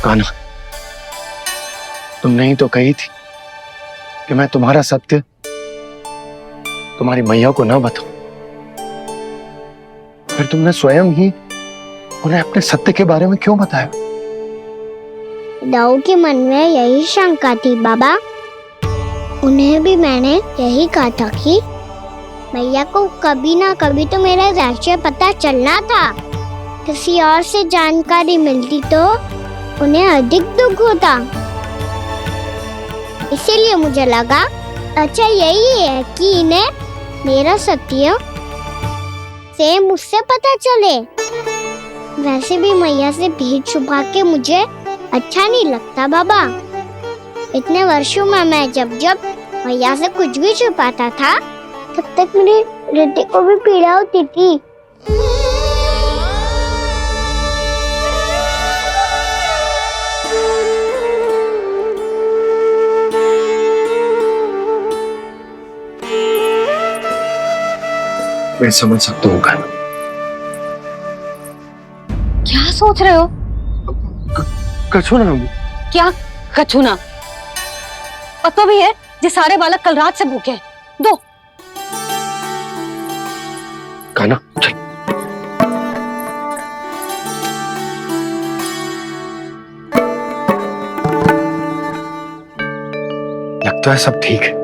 कान्हा, तुमने ही तो कही थी कि मैं तुम्हारा सत्य तुम्हारी मैया को ना बताऊं। फिर तुमने स्वयं ही उन्हें अपने सत्य के बारे में क्यों बताया? दाऊ के मन में यही शंका थी बाबा। उन्हें भी मैंने यही कहा था कि मैया को कभी ना कभी तो मेरा रहस्य पता चलना था। किसी और से जानकारी मिलती तो उन्हें अधिक दुख होता। इसीलिए मुझे लगा अच्छा यही है कि इन्हें मेरा सत्य से मुझसे पता चले। वैसे भी मैया से भेद छुपा के मुझे अच्छा नहीं लगता बाबा। इतने वर्षों में मैं जब जब मैया से कुछ भी छुपाता था तब तक मेरे हृदय को भी पीड़ा होती थी। मैं समझ सकता हूँ कान्हा। क्या सोच रहे हो? कछु ना। क्या कछु ना? पता भी है ये सारे बालक कल रात से भूखे हैं। दो। कान्हा चल। लगता है सब ठीक है।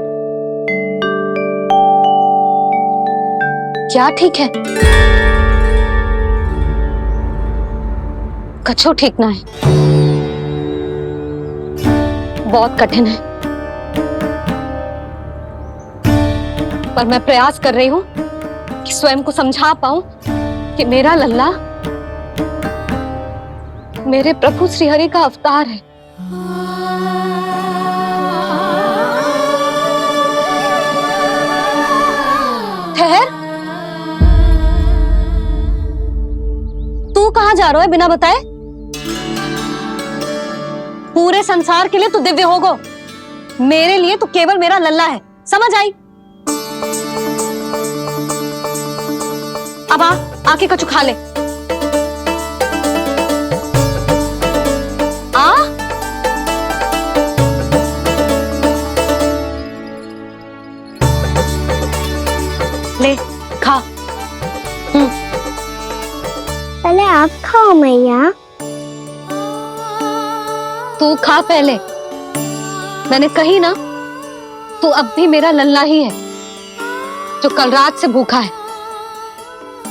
क्या ठीक है? कछु ठीक ना है। बहुत कठिन है, पर मैं प्रयास कर रही हूं कि स्वयं को समझा पाऊं कि मेरा लल्ला मेरे प्रभु श्रीहरि का अवतार है। ठहर, तू कहां जा रहा है बिना बताए? पूरे संसार के लिए तू दिव्य होगो, मेरे लिए तू केवल मेरा लल्ला है। समझ आई? अब आके कछु खा ले। आ ले खा। पहले आप खाओ मैया। तू खा पहले। मैंने कही ना, तू अब भी मेरा लल्ला ही है जो कल रात से भूखा है।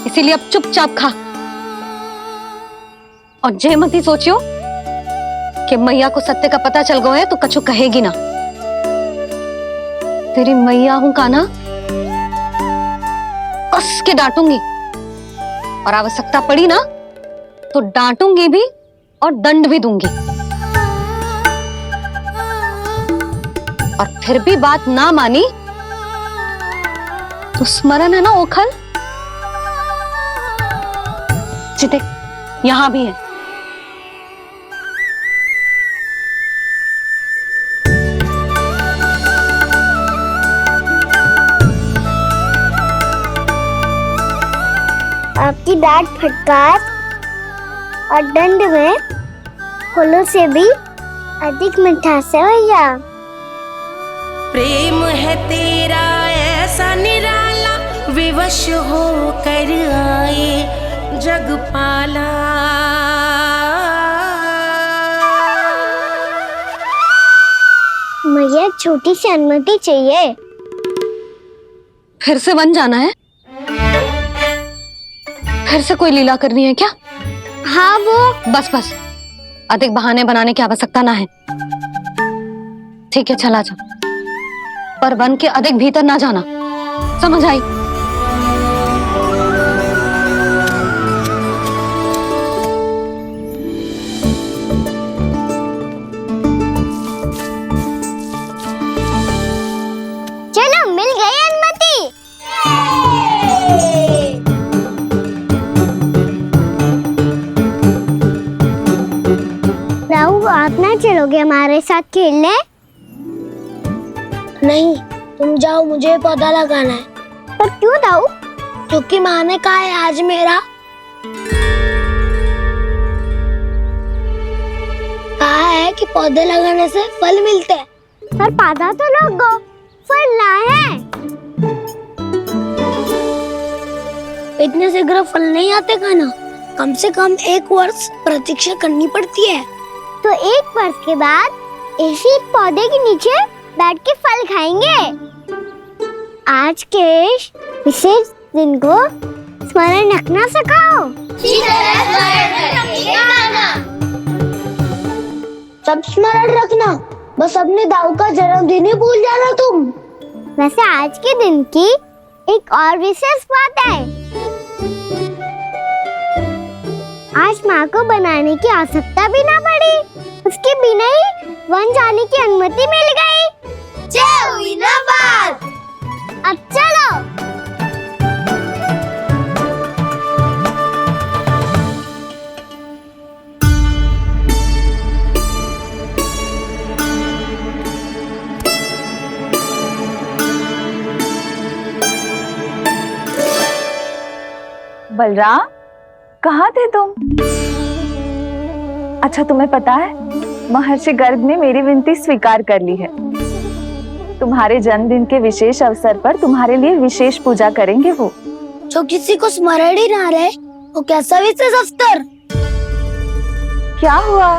इसीलिए अब चुपचाप खा। और जे मत ही सोचियो कि मैया को सत्य का पता चल गया है तो कछु कहेगी ना। तेरी मैया हूं कान्हा, कस के डांटूंगी और आवश्यकता पड़ी ना तो डांटूंगी भी और दंड भी दूंगी। और फिर भी बात ना मानी तो स्मरण है ना ओखल? देख यहां भी है। आपकी डांट फटकार और दंड में फूलों से भी अधिक मिठास है भैया। प्रेम है तेरा ऐसा निराला, विवश हो कर आए जगपाला। मैया छोटी सी अनुमति चाहिए। फिर से वन जाना है? फिर से कोई लीला करनी है क्या? हाँ वो बस बस, अधिक बहाने बनाने की आवश्यकता ना है। ठीक है चला जा, पर वन के अधिक भीतर ना जाना। समझ आई? चलो मिल गई अनुमति। राहु आप ना चलोगे हमारे साथ खेलने? नहीं, तुम जाओ, मुझे पौधा लगाना है। पर क्यों दाऊ? क्योंकि माँ ने कहा है आज मेरा कि पौधे लगाने से फल मिलते हैं। पर पौधा तो लगो, फल ना है। इतने शीघ्र फल नहीं आते खाना, कम से कम 1 वर्ष प्रतीक्षा करनी पड़ती है। तो 1 वर्ष के बाद इसी पौधे के नीचे बैठ के फल खाएंगे। आज के इस विशेष दिन को स्मरण रखना सिखाओ। सब स्मरण रखना, बस अपने दाऊ का जन्मदिन ही भूल जाना तुम। वैसे आज के दिन की एक और विशेष बात है। आज माँ को बनाने की आवश्यकता भी ना पड़ी, उसके बिना ही वन जाने की अनुमति मिल गई। जय हुई ना बात। अब चलो। बलराम, कहाँ थे तुम? अच्छा, तुम्हें पता है महर्षि गर्ग ने मेरी विनती स्वीकार कर ली है। तुम्हारे जन्मदिन के विशेष अवसर पर तुम्हारे लिए विशेष पूजा करेंगे वो। जो किसी को स्मरण ही ना रहे, वो कैसा विशेष अवसर? क्या हुआ?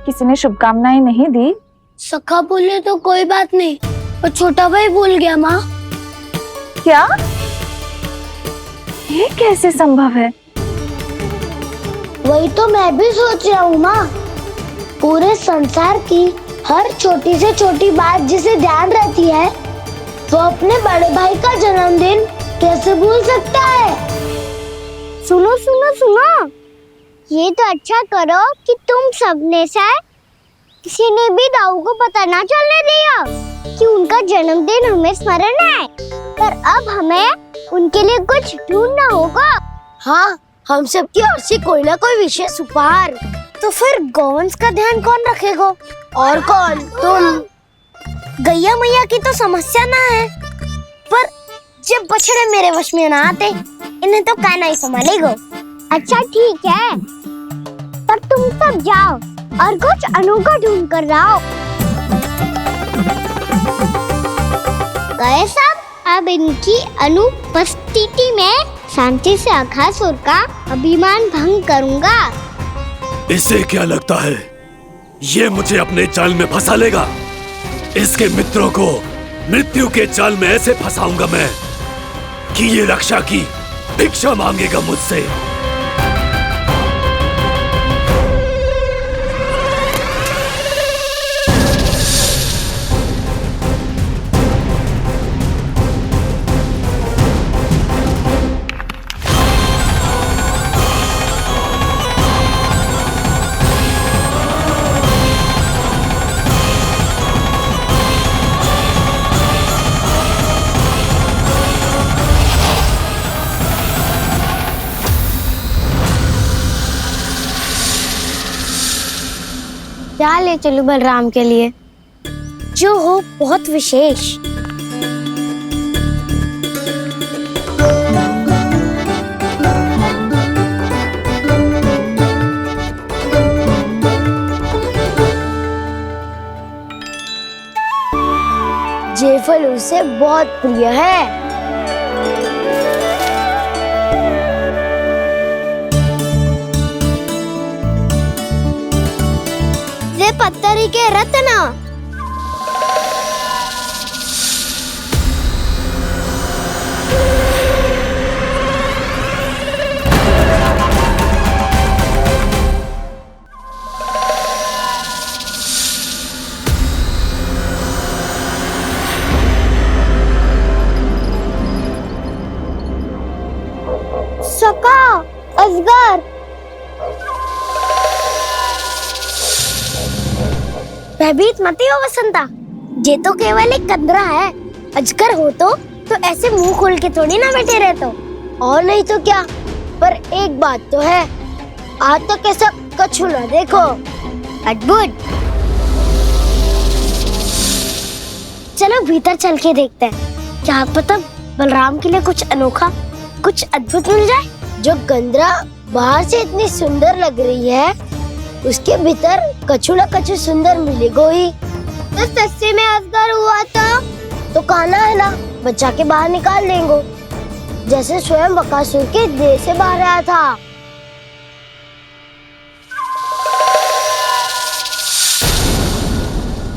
किसी ने शुभकामनाएं नहीं दी? सखा बोले तो कोई बात नहीं, पर छोटा भाई भूल गया माँ। क्या? ये कैसे संभव है? वही तो मैं भी सोच रहा हूँ माँ। पूरे संसार की हर छोटी से छोटी बात जिसे ध्यान रहती है, वो अपने बड़े भाई का जन्मदिन कैसे भूल सकता है? सुनो सुनो सुनो, ये तो अच्छा करो कि तुम सबने से किसी ने भी दाऊ को पता ना चलने दिया कि उनका जन्मदिन हमें स्मरण है। पर अब हमें उनके लिए कुछ ढूंढना होगा। हाँ, हम सबकी ओर से कोई ना कोई विशेष उपहार। तो फिर गौवंश का ध्यान कौन रखेगा? और कौन? तुम। गैया मैया की तो समस्या ना है, पर जब बछड़े मेरे वश में ना आते, इन्हें तो कान्हा ही संभालेगा। अच्छा ठीक है, पर तुम सब जाओ और कुछ अनोखा ढूंढ कर लाओ। गए सब। अब इनकी अनुपस्थिति में शांति से अघासुर का अभिमान भंग करूंगा। इसे क्या लगता है ये मुझे अपने जाल में फंसा लेगा? इसके मित्रों को मृत्यु के जाल में ऐसे फंसाऊंगा मैं कि ये रक्षा की भिक्षा मांगेगा मुझसे। क्या ले चलूं बलराम के लिए जो हो बहुत विशेष? ये फल उसे बहुत प्रिय है। ये पत्थरी के रत्न। सका, अजगर। भयभीत मत हो वसंता, ये तो केवल एक कंदरा है। अजगर हो तो ऐसे मुंह खोल के थोड़ी ना बैठे रहते हो। और नहीं तो क्या, पर एक बात तो है, आज तक ऐसा कछु ना देखो। अद्भुत। चलो भीतर चल के देखते हैं, क्या पता बलराम के लिए कुछ अनोखा, कुछ अद्भुत मिल जाए। जो गंदरा बाहर से इतनी सुंदर लग रही है, उसके भीतर कछु न कछु सुंदर मिलेगो ही। तो सस्ते में असगर हुआ तो कहना है ना, बच्चा के बाहर निकाल देंगे, जैसे स्वयं बकासुर के देह से बाहर आया था।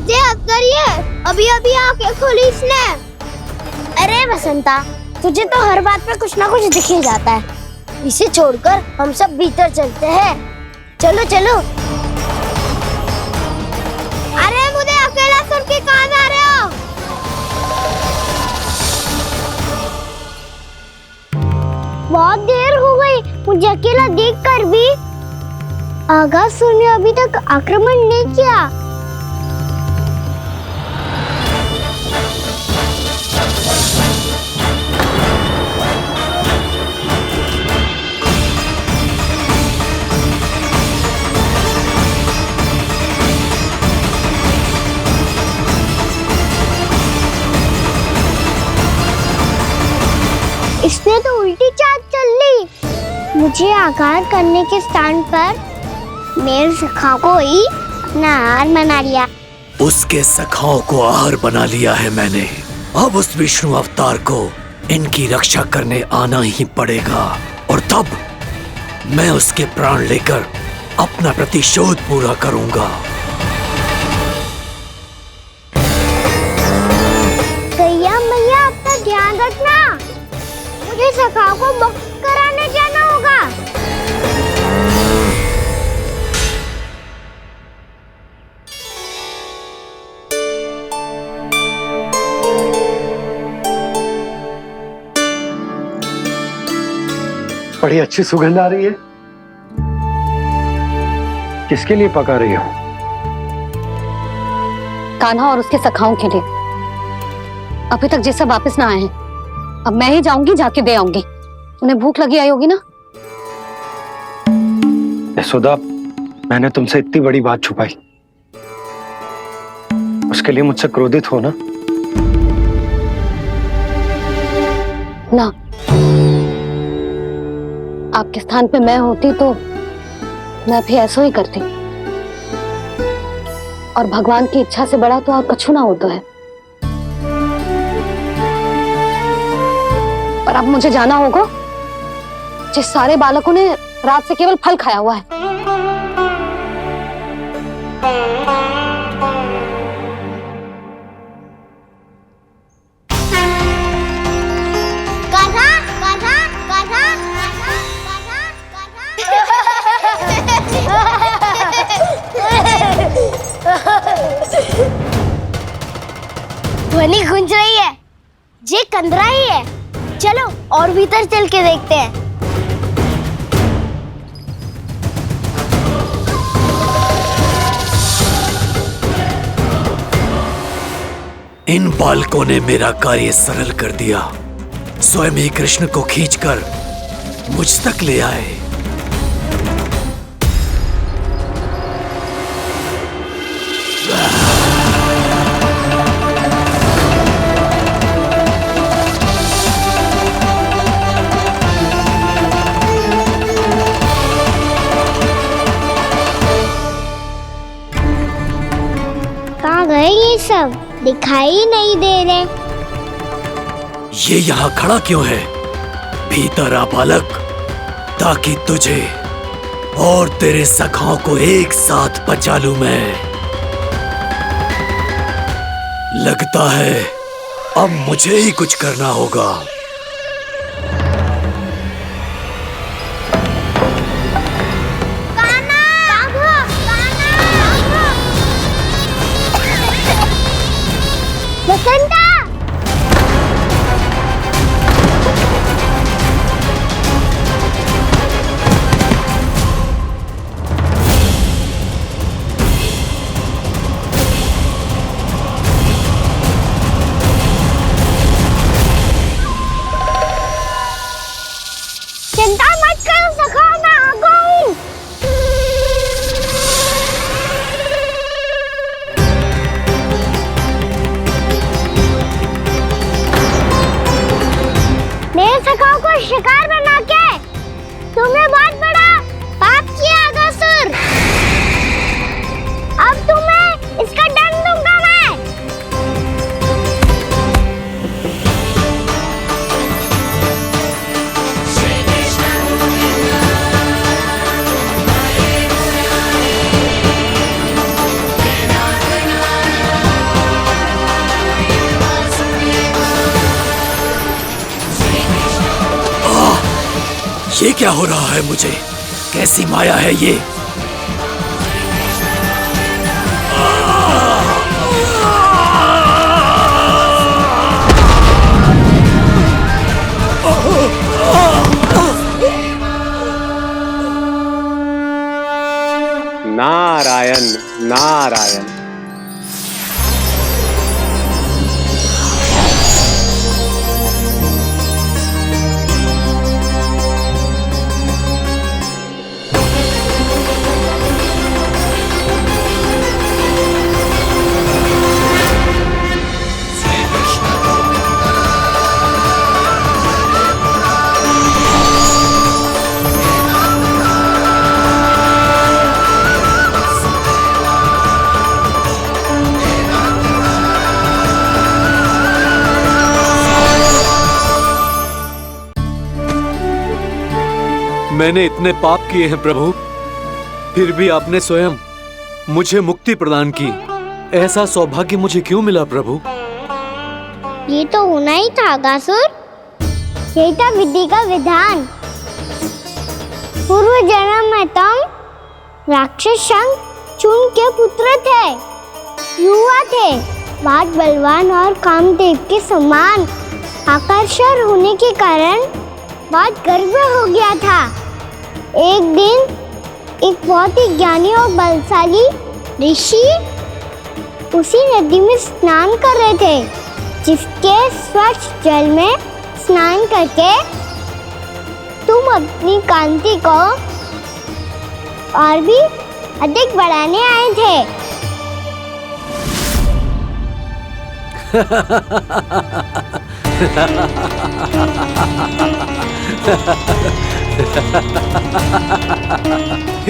ये असगर ये अभी अभी आके खोली इसने। अरे बसंता, तुझे तो हर बात पे कुछ ना कुछ दिख ही जाता है। इसे छोड़कर हम सब भीतर चलते हैं। चलो चलो। अरे मुझे अकेला सुन के कहाँ जा रहे हो? बहुत देर हो गई मुझे अकेला देखकर भी। आगासुर ने अभी तक आक्रमण नहीं किया। इसने तो उल्टी चाल चल ली। मुझे आघात करने के स्थान पर मेरे सखा को ही अपना आहार बना लिया। उसके सखाओं को आहार बना लिया है मैंने। अब उस विष्णु अवतार को इनकी रक्षा करने आना ही पड़ेगा, और तब मैं उसके प्राण लेकर अपना प्रतिशोध पूरा करूंगा। गैया मैया, अपना ध्यान रखना। मुझे सखा को मुक्त कराने जाना होगा। बड़ी अच्छी सुगंध आ रही है। किसके लिए पका रही हो? कान्हा और उसके सखाओं के लिए। अभी तक जैसा वापस ना आए हैं, अब मैं ही जाऊंगी, जाके दे आऊंगी। उन्हें भूख लगी आई होगी ना। यशोदा, मैंने तुमसे इतनी बड़ी बात छुपाई, उसके लिए मुझसे क्रोधित हो ना? ना, आपके स्थान पे मैं होती तो मैं भी ऐसा ही करती। और भगवान की इच्छा से बड़ा तो और कछु ना होता है। पर अब मुझे जाना होगा। जिस सारे बालकों ने रात से केवल फल खाया हुआ है। कान्हा, कान्हा, कान्हा, ध्वनि गूंज रही है। ये कंदरा ही है। चलो और भीतर चल के देखते हैं। इन बालकों ने मेरा कार्य सरल कर दिया। स्वयं ही कृष्ण को खींचकर मुझ तक ले आए। कहाँ गए ये सब? दिखाई नहीं दे रहे। ये यहाँ खड़ा क्यों है? भीतर आ बालक, ताकि तुझे और तेरे सखाओं को एक साथ बचा लूं मैं। लगता है अब मुझे ही कुछ करना होगा। बसंता! ये क्या हो रहा है मुझे? कैसी माया है ये? नारायण नारायण। मैंने इतने पाप किए हैं प्रभु, फिर भी आपने स्वयं मुझे मुक्ति प्रदान की। ऐसा सौभाग्य मुझे क्यों मिला प्रभु? ये तो होना ही था अगासुर। यही था विधि का विधान। पूर्व जन्म में तुम राक्षस शंखचूड़ के पुत्र थे, युवा थे, बहुत बलवान और कामदेव के समान आकर्षण होने के कारण बहुत गर्व हो गया था। एक दिन एक बहुत ही ज्ञानी और बलशाली ऋषि उसी नदी में स्नान कर रहे थे, जिसके स्वच्छ जल में स्नान करके तुम अपनी कांति को और भी अधिक बढ़ाने आए थे।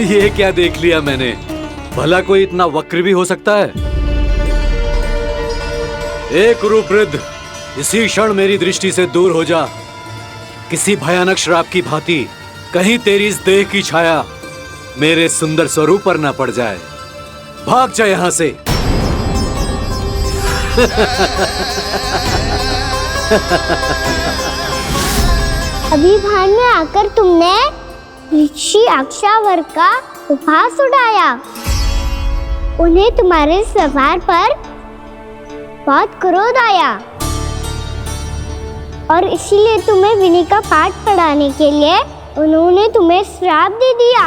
ये क्या देख लिया मैंने? भला कोई इतना वक्र भी हो सकता है? एक कुरुवृद्ध, इसी क्षण मेरी दृष्टि से दूर हो जा। किसी भयानक श्राप की भांति कहीं तेरी इस देह की छाया मेरे सुंदर स्वरूप पर न पड़ जाए। भाग जा यहाँ से। अभी भान में आकर तुमने ऋषि अक्षावर का उपहास उड़ाया। उन्हें तुम्हारे व्यवहार पर बहुत क्रोध आया और इसीलिए तुम्हें विनय का पाठ पढ़ाने के लिए उन्होंने तुम्हें श्राप दे दिया।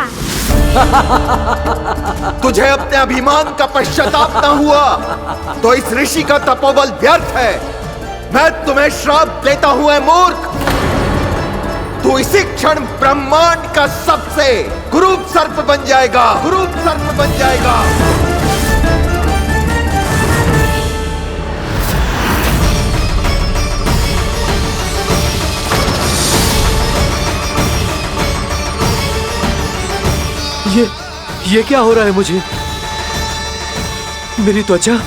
तुझे अपने अभिमान का पश्चाताप न हुआ तो इस ऋषि का तपोबल व्यर्थ है। मैं तुम्हें श्राप देता हूं ऐ मूर्ख। तू इसी क्षण ब्रह्मांड का सबसे कुरूप सर्प बन जाएगा, कुरूप सर्प बन जाएगा। ये क्या हो रहा है मुझे? मेरी त्वचा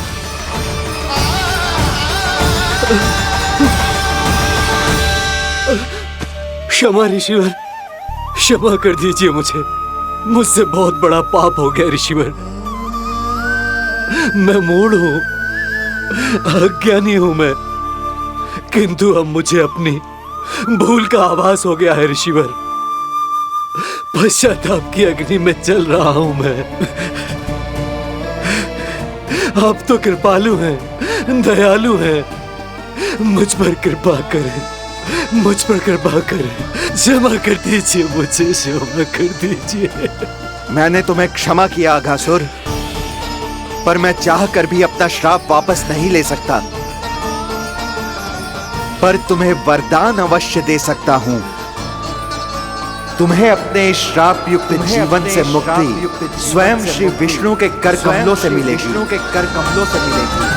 क्षमा ऋषिवर, क्षमा कर दीजिए मुझे। मुझसे बहुत बड़ा पाप हो गया ऋषिवर। मैं मूढ़ हूं, अज्ञानी हूं मैं, किंतु अब मुझे अपनी भूल का आभास हो गया है ऋषिवर। पश्चाताप की अग्नि में जल रहा हूं मैं। आप तो कृपालु हैं, दयालु हैं, मुझ पर कृपा करें, मुझ पर कृपा करें। क्षमा कर दीजिए मुझे, क्षमा कर दीजिए। मैंने तुम्हें क्षमा किया अघासुर, पर मैं चाहकर भी अपना श्राप वापस नहीं ले सकता। पर तुम्हें वरदान अवश्य दे सकता हूं। तुम्हें अपने श्राप युक्त जीवन से मुक्ति स्वयं श्री विष्णु के कर कमलों से मिलेगी, विष्णु के कर कमलों से मिलेगी।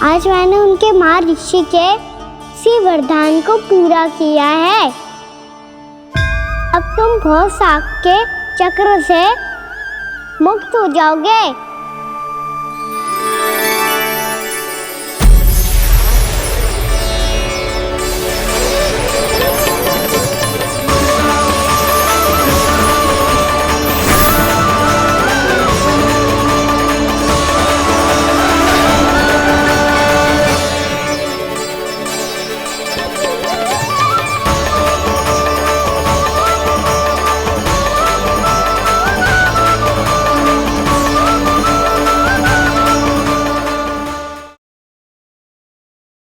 आज मैंने उनके महर्षि के इसी वरदान को पूरा किया है। अब तुम भव साग के चक्र से मुक्त हो जाओगे।